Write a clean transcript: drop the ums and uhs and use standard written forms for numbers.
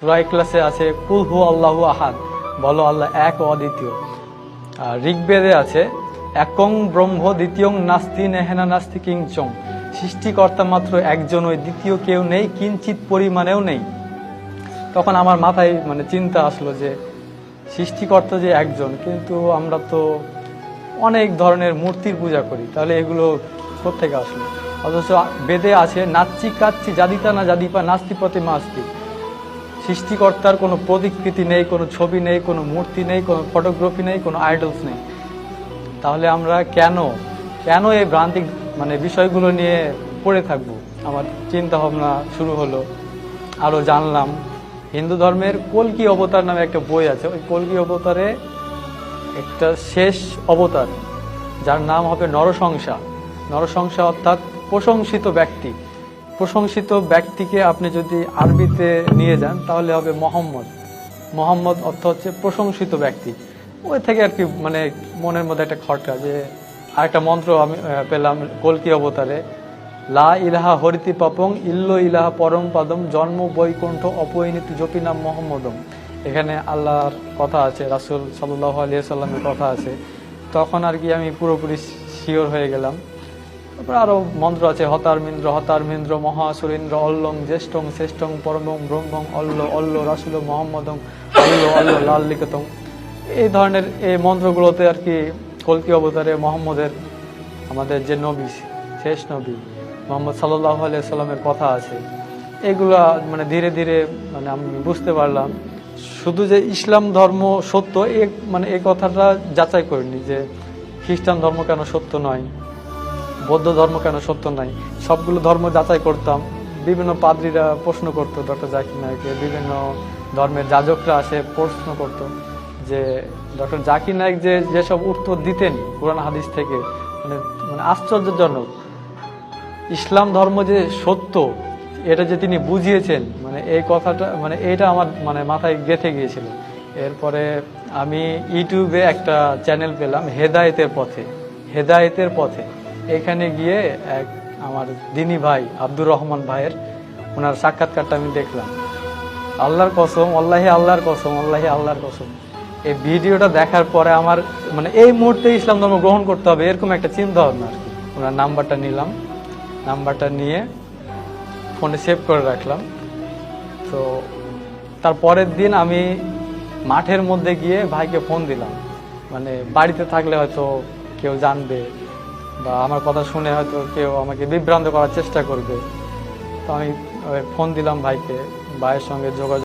সূরা ইখলাসে আছে কুল হু আল্লাহু আহাদ, বলো আল্লাহ এক ও অদ্বিতীয়। আর ঋগ্বেদে আছে একং ব্রহ্ম দ্বিতীয়ং নাস্তি নেহেনা নাস্তি কিঞ্চং, সৃষ্টিকর্তা মাত্র একজন, ওই দ্বিতীয় কেউ নেই, কিঞ্চিত পরিমাণেও নেই। তখন আমার মাথায় চিন্তা আসলো যে সৃষ্টিকর্তা যে একজন, কিন্তু আমরা তো অনেক ধরনের মূর্তির পূজা করি, তাহলে এগুলো কোত্থেকে আসলো? অথচ বেদে আছে নাচ্চি কাচ্চি জাদিতা না জাদিপা নাস্তি প্রতিমা আস্তি, সৃষ্টিকর্তার কোনো প্রতিকৃতি নেই, কোনো ছবি নেই, কোনো মূর্তি নেই, কোনো ফটোগ্রাফি নেই, কোনো আইডলস নেই। তাহলে আমরা কেন এই ভ্রান্তিক বিষয়গুলো নিয়ে পড়ে থাকবো? আমার চিন্তা ভাবনা শুরু হলো, আরো জানলাম। হিন্দু ধর্মের কল্কি অবতার নামে একটা বই আছে, ওই কল্কি অবতারে একটা শেষ অবতার যার নাম হবে নরসংসা। নরসংসা অর্থাৎ প্রশংসিত ব্যক্তি। প্রশংসিত ব্যক্তিকে আপনি যদি আরবিতে নিয়ে যান তাহলে হবে মোহাম্মদ। মোহাম্মদ অর্থ হচ্ছে প্রশংসিত ব্যক্তি। ওই থেকে আর কি মনের মধ্যে একটা খটকা, যে আরেকটা মন্ত্র আমি পেলাম কল্কি অবতারে, লা ইলাহা হরিতি পাপং ইল্লো ইলাহা পরম পাদম জন্ম বৈকুণ্ঠ অপরিণীতি জপি নাম মোহাম্মদম। এখানে আল্লাহর কথা আছে, রাসূল সাল্লাল্লাহু আলাইহি সাল্লামের কথা আছে। তখন আর কি আমি পুরোপুরি শিওর হয়ে গেলাম। তারপর আরো মন্ত্র আছে, হতারমিন্দ্র মহাসুরেন্দ্র অল্লং জ্যেষ্ঠং শ্রেষ্ঠং পরমং ব্রহ্মং অল্ল রাসূল মোহাম্মদং অল্ল লাল লিখিতং। এই ধরনের এই মন্ত্রগুলোতে আর কি কল্কি অবতারে মোহাম্মদের, আমাদের যে নবী, শেষ নবী মুহাম্মদ সাল্লাল্লাহু আলাইহি সাল্লামের কথা আছে। এগুলা ধীরে ধীরে আমি বুঝতে পারলাম শুধু যে ইসলাম ধর্ম সত্য এই কথাটা যাচাই করিনি, যে খ্রিস্টান ধর্ম কেন সত্য নয়, বৌদ্ধ ধর্ম কেন সত্য নয়। সবগুলো ধর্ম যাচাই করতাম। বিভিন্ন পাদ্রীরা প্রশ্ন করতো ডক্টর জাকির নায়েককে, বিভিন্ন ধর্মের যাজকরা আসে প্রশ্ন করতো যে ডক্টর জাকির নায়েক যেসব উত্তর দিতেন কোরআন হাদিস থেকে, আশ্চর্যজনক। ইসলাম ধর্ম যে সত্য এটা যে তিনি বুঝিয়েছেন, এই কথাটা এইটা আমার মাথায় গেঁথে গিয়েছিল। এরপরে আমি ইউটিউবে একটা চ্যানেল পেলাম হেদায়েতের পথে। এখানে গিয়ে এক আমার দিনী ভাই আব্দুর রহমান ভাইয়ের ওনার সাক্ষাৎকারটা আমি দেখলাম। আল্লাহর কসম, আল্লাহর কসম, এই ভিডিওটা দেখার পরে আমার এই মুহূর্তে ইসলাম ধর্ম গ্রহণ করতে হবে এরকম একটা চিন্তা ভাবনা আর কি। ওনার নাম্বারটা নিলাম, নাম্বারটা নিয়ে ফোনে সেভ করে রাখলাম। তো তার পরের দিন আমি মাঠের মধ্যে গিয়ে ভাইকে ফোন দিলাম। বাড়িতে থাকলে হয়তো কেউ জানবে বা আমার কথা শুনে হয়তো কেউ আমাকে বিভ্রান্ত করার চেষ্টা করবে। তো আমি ফোন দিলাম ভাইকে, ভাইয়ের সঙ্গে যোগাযোগ